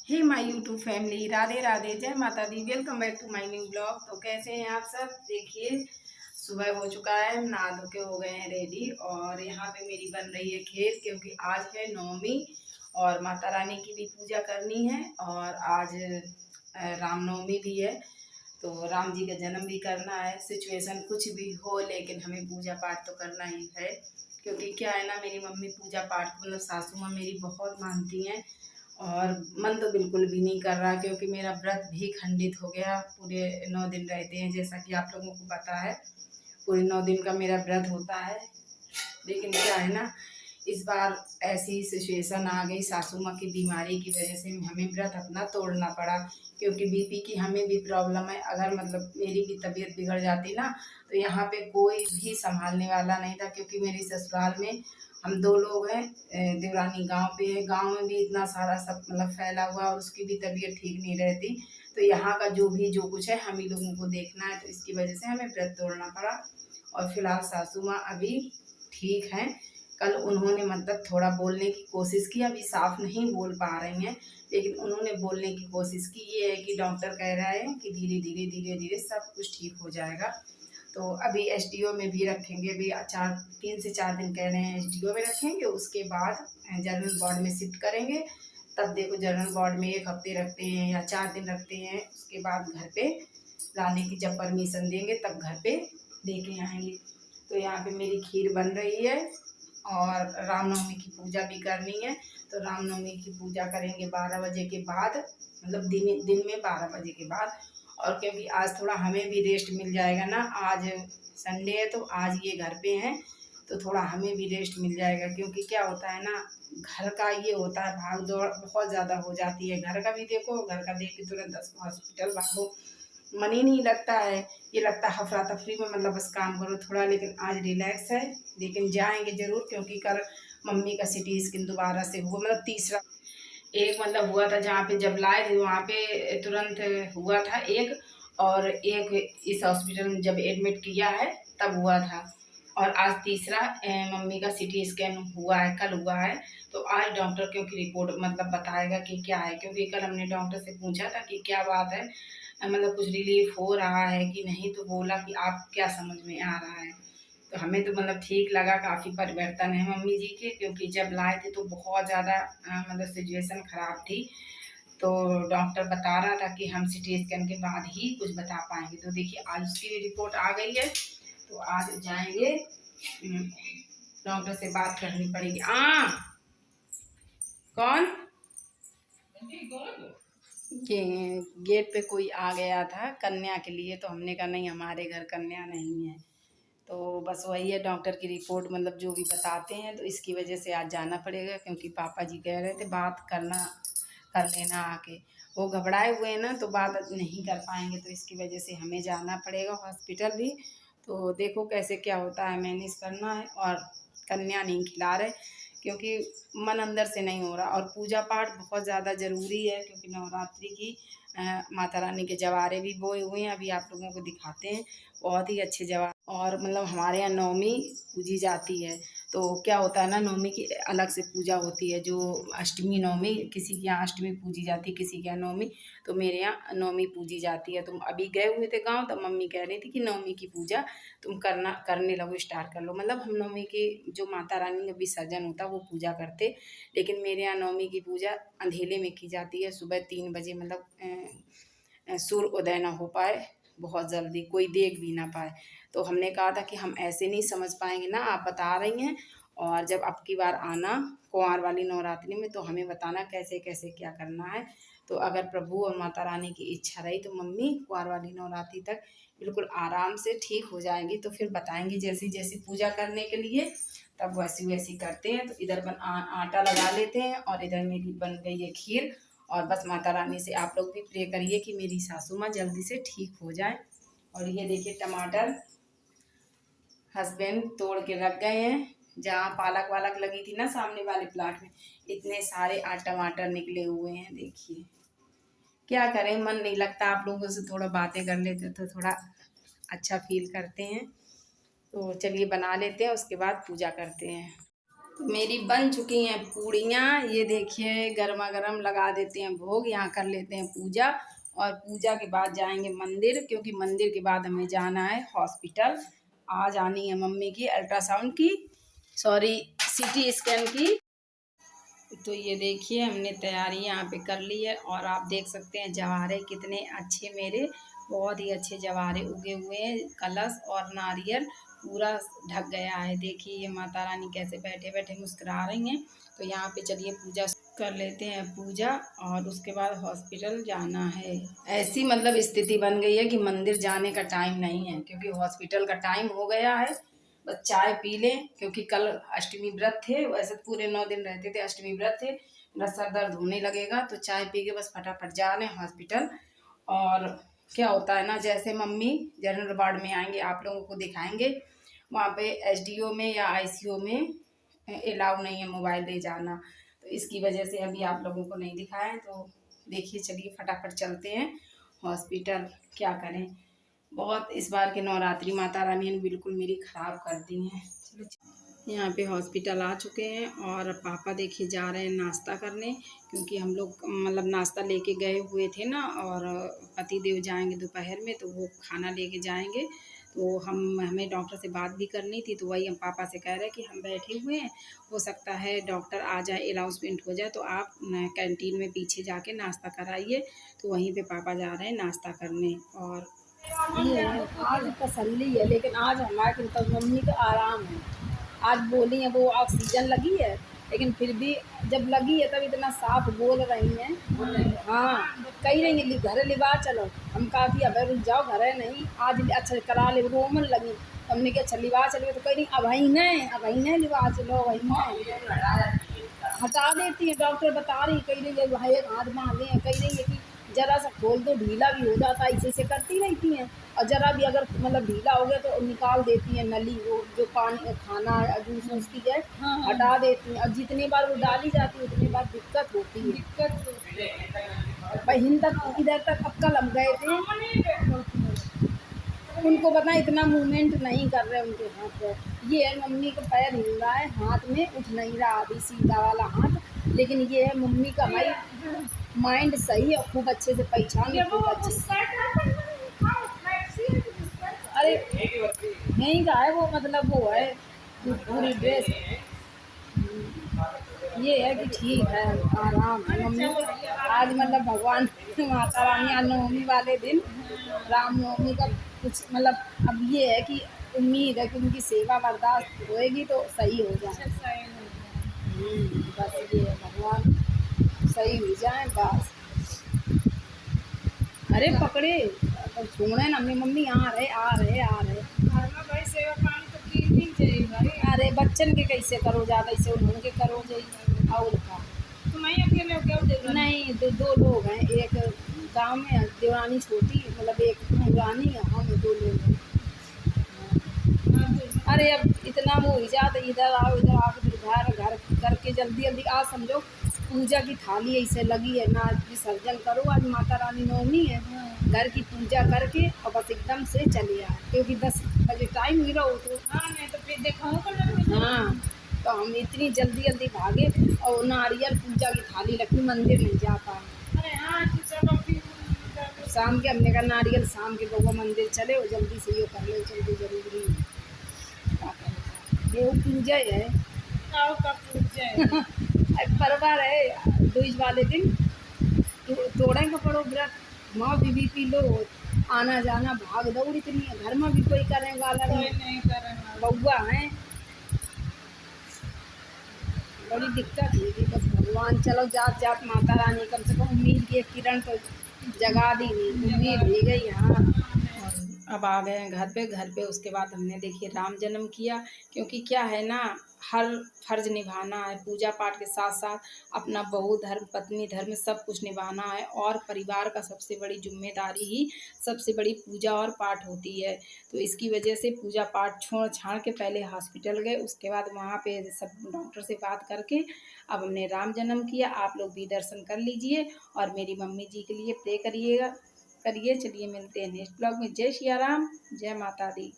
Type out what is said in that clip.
Hey my YouTube family, Radhe Radhe, जय माता दी। Welcome back to my new blog. तो कैसे हैं आप सब? देखिए, सुबह हो चुका है, नहा धो के हो गए हैं रेडी और यहाँ पे मेरी बन रही है खीर, क्योंकि आज है नवमी और माता रानी की भी पूजा करनी है और आज रामनवमी भी है। तो राम जी का जन्म भी करना है। सिचुएशन कुछ भी हो लेकिन हमें पूजा पाठ तो करना ही है, क्योंकि क्या है ना, मेरी मम्मी पूजा पाठ को मतलब सासू माँ मेरी बहुत मानती हैं और मन तो बिल्कुल भी नहीं कर रहा, क्योंकि मेरा व्रत भी खंडित हो गया। पूरे 9 दिन रहते हैं, जैसा कि आप लोगों को पता है, पूरे 9 दिन का मेरा व्रत होता है। लेकिन क्या है ना, इस बार ऐसी सिचुएशन आ गई, सासू माँ की बीमारी की वजह से हमें व्रत अपना तोड़ना पड़ा, क्योंकि बीपी की हमें भी प्रॉब्लम है। अगर मतलब मेरी भी तबीयत बिगड़ जाती ना, तो यहाँ पे कोई भी संभालने वाला नहीं था, क्योंकि मेरे ससुराल में हम 2 लोग हैं। देवरानी गांव पे है, गांव में भी इतना सारा सब मतलब फैला हुआ और उसकी भी तबीयत ठीक नहीं रहती। तो यहाँ का जो कुछ है हम ही लोगों को देखना है, तो इसकी वजह से हमें व्रत तोड़ना पड़ा। और फिलहाल सासू माँ अभी ठीक हैं। कल उन्होंने मतलब थोड़ा बोलने की कोशिश की, अभी साफ नहीं बोल पा रही हैं, लेकिन उन्होंने बोलने की कोशिश की। ये है कि डॉक्टर कह रहा है कि धीरे धीरे सब कुछ ठीक हो जाएगा। तो अभी एसडीओ में भी रखेंगे, अभी 3 से 4 दिन कह रहे हैं एसडीओ में रखेंगे, उसके बाद जनरल वार्ड में शिफ्ट करेंगे। तब देखो, जनरल वार्ड में 1 हफ्ते रखते हैं या 4 दिन रखते हैं, उसके बाद घर पे लाने की जब परमिशन देंगे तब घर पे लेके आएंगे। तो यहाँ पे मेरी खीर बन रही है और रामनवमी की पूजा भी करनी है। तो रामनवमी की पूजा करेंगे 12 बजे के बाद, मतलब दिन में 12 बजे के बाद। और क्योंकि आज थोड़ा हमें भी रेस्ट मिल जाएगा ना, आज संडे है तो आज ये घर पे हैं, तो थोड़ा हमें भी रेस्ट मिल जाएगा। क्योंकि क्या होता है ना, घर का ये होता है, भाग दौड़ बहुत ज़्यादा हो जाती है। घर का भी देखो, घर का देख के तुरंत हॉस्पिटल भागो, मन ही नहीं लगता है। ये लगता है अफरा तफरी में, मतलब बस काम करो थोड़ा। लेकिन आज रिलैक्स है, लेकिन जाएंगे ज़रूर, क्योंकि कल मम्मी का सिटी स्कैन दोबारा से हुआ, मतलब तीसरा। एक मतलब हुआ था जहाँ पे जब लाए थे वहाँ पे तुरंत हुआ था एक, और एक इस हॉस्पिटल में जब एडमिट किया है तब हुआ था। और आज तीसरा मम्मी का सिटी स्कैन हुआ है, कल हुआ है। तो आज डॉक्टर क्योंकि रिपोर्ट मतलब बताएगा कि क्या है, क्योंकि कल हमने डॉक्टर से पूछा था कि क्या बात है, मतलब कुछ रिलीफ हो रहा है कि नहीं। तो बोला कि आप क्या समझ में आ रहा है। तो हमें तो मतलब ठीक लगा, काफ़ी परिवर्तन है मम्मी जी के, क्योंकि जब लाए थे तो बहुत ज़्यादा मतलब सिचुएशन ख़राब थी। तो डॉक्टर बता रहा था कि हम सिटी स्कैन के बाद ही कुछ बता पाएंगे। तो देखिए, आज उसकी रिपोर्ट आ गई है, तो आज जाएंगे, डॉक्टर से बात करनी पड़ेगी। कौन? ये गेट पे कोई आ गया था कन्या के लिए, तो हमने कहा नहीं, हमारे घर कन्या नहीं है। तो बस वही है, डॉक्टर की रिपोर्ट मतलब जो भी बताते हैं, तो इसकी वजह से आज जाना पड़ेगा, क्योंकि पापा जी कह रहे थे बात कर लेना आके। वो घबराए हुए हैं ना, तो बात नहीं कर पाएंगे, तो इसकी वजह से हमें जाना पड़ेगा हॉस्पिटल भी। तो देखो कैसे क्या होता है, मैनेज करना है। और कन्या नहीं खिला रहे, क्योंकि मन अंदर से नहीं हो रहा। और पूजा पाठ बहुत ज़्यादा ज़रूरी है, क्योंकि नवरात्रि की माता रानी के जवारे भी बोए हुए हैं, अभी आप लोगों को दिखाते हैं, बहुत ही अच्छे जवारे। और मतलब हमारे यहाँ नवमी पूजी जाती है। तो क्या होता है ना, नवमी की अलग से पूजा होती है, जो अष्टमी नवमी, किसी के यहाँ अष्टमी पूजी जाती है, किसी के यहाँ नवमी। तो मेरे यहाँ नवमी पूजी जाती है। तुम अभी गए हुए थे गांव, तब मम्मी कह रही थी कि नवमी की पूजा तुम करने लगो, स्टार्ट कर लो। मतलब हम नवमी की जो माता रानी का विसर्जन होता है वो पूजा करते, लेकिन मेरे यहाँ नवमी की पूजा अंधेरे में की जाती है, सुबह 3 बजे, मतलब सूर्य उदय ना हो पाए, बहुत जल्दी कोई देख भी ना पाए। तो हमने कहा था कि हम ऐसे नहीं समझ पाएंगे ना, आप बता रही हैं। और जब अब की बार आना कुंवार वाली नवरात्रि में, तो हमें बताना कैसे कैसे क्या करना है। तो अगर प्रभु और माता रानी की इच्छा रही तो मम्मी कुंवार वाली नवरात्रि तक बिल्कुल आराम से ठीक हो जाएंगी। तो फिर बताएंगी जैसी जैसी पूजा करने के लिए, तब वैसी वैसी करते हैं। तो इधर आटा लगा लेते हैं और इधर मेरी बन गई है खीर। और बस माता रानी से आप लोग भी प्रे करिए कि मेरी सासू माँ जल्दी से ठीक हो जाए। और ये देखिए, टमाटर हस्बैंड तोड़ के रख गए हैं, जहाँ पालक वालक लगी थी ना सामने वाले प्लाट में, इतने सारे टमाटर निकले हुए हैं। देखिए, क्या करें, मन नहीं लगता। आप लोगों से थोड़ा बातें कर लेते तो थोड़ा अच्छा फील करते हैं। तो चलिए बना लेते हैं, उसके बाद पूजा करते हैं। तो मेरी बन चुकी हैं पूड़ियाँ। ये देखिए गर्मा गर्म लगा देते हैं भोग, यहाँ कर लेते हैं पूजा और पूजा के बाद जाएंगे मंदिर, क्योंकि मंदिर के बाद हमें जाना है हॉस्पिटल। आज आनी है मम्मी की अल्ट्रासाउंड की, सॉरी सीटी स्कैन की। तो ये देखिए हमने तैयारी यहाँ पे कर ली है और आप देख सकते हैं जवारे कितने अच्छे, मेरे बहुत ही अच्छे जवारे उगे हुए हैं। कलश और नारियल पूरा ढक गया है। देखिए ये माता रानी कैसे बैठे बैठे मुस्कुरा रही हैं। तो यहाँ पे चलिए पूजा कर लेते हैं पूजा और उसके बाद हॉस्पिटल जाना है। ऐसी मतलब स्थिति बन गई है कि मंदिर जाने का टाइम नहीं है, क्योंकि हॉस्पिटल का टाइम हो गया है। बस चाय पी लें, क्योंकि कल अष्टमी व्रत थे, वैसे पूरे 9 दिन रहते थे, अष्टमी व्रत थे। मेरा सर दर्द होने लगेगा तो चाय पी के बस फटाफट जा रहे हैं हॉस्पिटल। और क्या होता है ना, जैसे मम्मी जनरल वार्ड में आएंगे आप लोगों को दिखाएंगे, वहाँ पे एसडीओ में या आईसीयू में अलाउ नहीं है मोबाइल ले जाना, तो इसकी वजह से अभी आप लोगों को नहीं दिखाएं। तो देखिए चलिए फटाफट चलते हैं हॉस्पिटल, क्या करें। बहुत इस बार के नवरात्रि माता रानी ने बिल्कुल मेरी ख़राब कर दी हैं। चलो यहाँ पे हॉस्पिटल आ चुके हैं और पापा देखिए जा रहे हैं नाश्ता करने, क्योंकि हम लोग मतलब नाश्ता लेके गए हुए थे ना, और पति देव जाएंगे दोपहर में तो वो खाना लेके जाएंगे। तो हमें डॉक्टर से बात भी करनी थी, तो वही हम पापा से कह रहे हैं कि हम बैठे हुए हैं, हो सकता है डॉक्टर आ जाए, अनाउंसमेंट हो जाए, तो आप कैंटीन में पीछे जाके नाश्ता कराइए। तो वहीं पे पापा जा रहे हैं नाश्ता करने। और ये है आज तसल्ली है, लेकिन आज हमारे तो मम्मी का आराम है। आज बोली है वो ऑक्सीजन लगी है, लेकिन फिर भी जब लगी है तब इतना साफ बोल रही हैं। हाँ, कही रही है घर लिवा चलो। हम कहा कि अब रुक जाओ, घर है नहीं आज, अच्छा करा ले, रोमन लगी। तो हमने क्या अच्छा लिवा चलो, तो कह रही अब ही नहीं लिवा चलो, वही नहीं हटा देती है। डॉक्टर बता रही, कह रही है भाई एक हाथ बांधे हैं, कह रही है कि जरा सा खोल दो, ढीला भी हो जाता है, इसे से करती रहती हैं। और जरा भी अगर मतलब ढीला हो गया तो निकाल देती हैं नली, वो जो पानी खाना जूस वूस की है हटा देती हैं। और जितनी बार वो डाली जाती है उतनी बार दिक्कत होती है। भाई हिंद तक इधर तक अक्का लग गए थे, उनको पता इतना मूवमेंट नहीं कर रहे उनके हाथ पर। ये है मम्मी का पैर हिल रहा है, हाथ में उठ नहीं रहा अभी सीधा वाला हाथ, लेकिन ये है मम्मी का भाई माइंड सही है, खूब अच्छे से पहचान, खूब अच्छे से। अरे यहीं का है वो, मतलब वो है पूरी ड्रेस। ये है कि ठीक है, आराम है मम्मी को। आज मतलब भगवान माता रानी आज नवमी वाले दिन रामनवमी का कुछ मतलब अब ये है कि उम्मीद है कि उनकी सेवा बर्दाश्त होएगी तो सही हो जाए। बस ये है, भगवान सही हो जाए बस। अरे पकड़े तो छोड़े ना, मेरी मम्मी आ रहे आ रहे आ रहे। भाई सेवा पानी तो की चाहिए भाई। अरे बच्चन के कैसे करो, ज़्यादा इसे उनके करो जाइए और का। तुम ही अकेले हो क्या? नहीं, दो लोग हैं, एक गांव में है, देवरानी छोटी, मतलब एक पुरानी है, हम दो लोग हैं। अरे अब इतना वो हो जाता, इधर आओ फिर घर घर करके जल्दी जल्दी आज समझो पूजा की थाली ऐसे लगी है ना, आज विसर्जन करो, आज माता रानी नवमी है। घर की पूजा करके और बस एकदम से चले आए, क्योंकि 10 बजे टाइम मिला हो तो। हाँ नहीं तो फिर देखो। हाँ, तो हम इतनी जल्दी जल्दी भागे और नारियल पूजा की थाली रखी, मंदिर नहीं जा पाए। अरे हाँ चलो फिर शाम के हमने कहा नारियल शाम के लोगों मंदिर चले और जल्दी से ये कर ले, जल्दी जरूरी है। देव पूजा है, आओ का पूजा है। परवार है दूज वाले दिन तोड़े कपड़ों व्रत, माँ बीबी पी लो, आना जाना भाग दौड़ इतनी है, घर में भी कोई करें वाला नहीं करेंगे। बउआ है, बड़ी दिक्कत हुई। बस भगवान चलो जात जात माता रानी कम से कम उम्मीद की एक किरण तो जगा दी, उम्मीद भी गई। हाँ, अब आ गए हैं घर पे उसके बाद हमने देखिए राम जन्म किया, क्योंकि क्या है ना, हर फर्ज निभाना है, पूजा पाठ के साथ साथ अपना बहू धर्म पत्नी धर्म सब कुछ निभाना है, और परिवार का सबसे बड़ी जिम्मेदारी ही सबसे बड़ी पूजा और पाठ होती है। तो इसकी वजह से पूजा पाठ छोड़ छाड़ के पहले हॉस्पिटल गए, उसके बाद वहाँ पे सब डॉक्टर से बात करके अब हमने राम जन्म किया। आप लोग भी दर्शन कर लीजिए और मेरी मम्मी जी के लिए प्रे करिएगा, करिए। चलिए मिलते हैं नेक्स्ट ब्लॉग में। जय सिया राम, जय माता दी।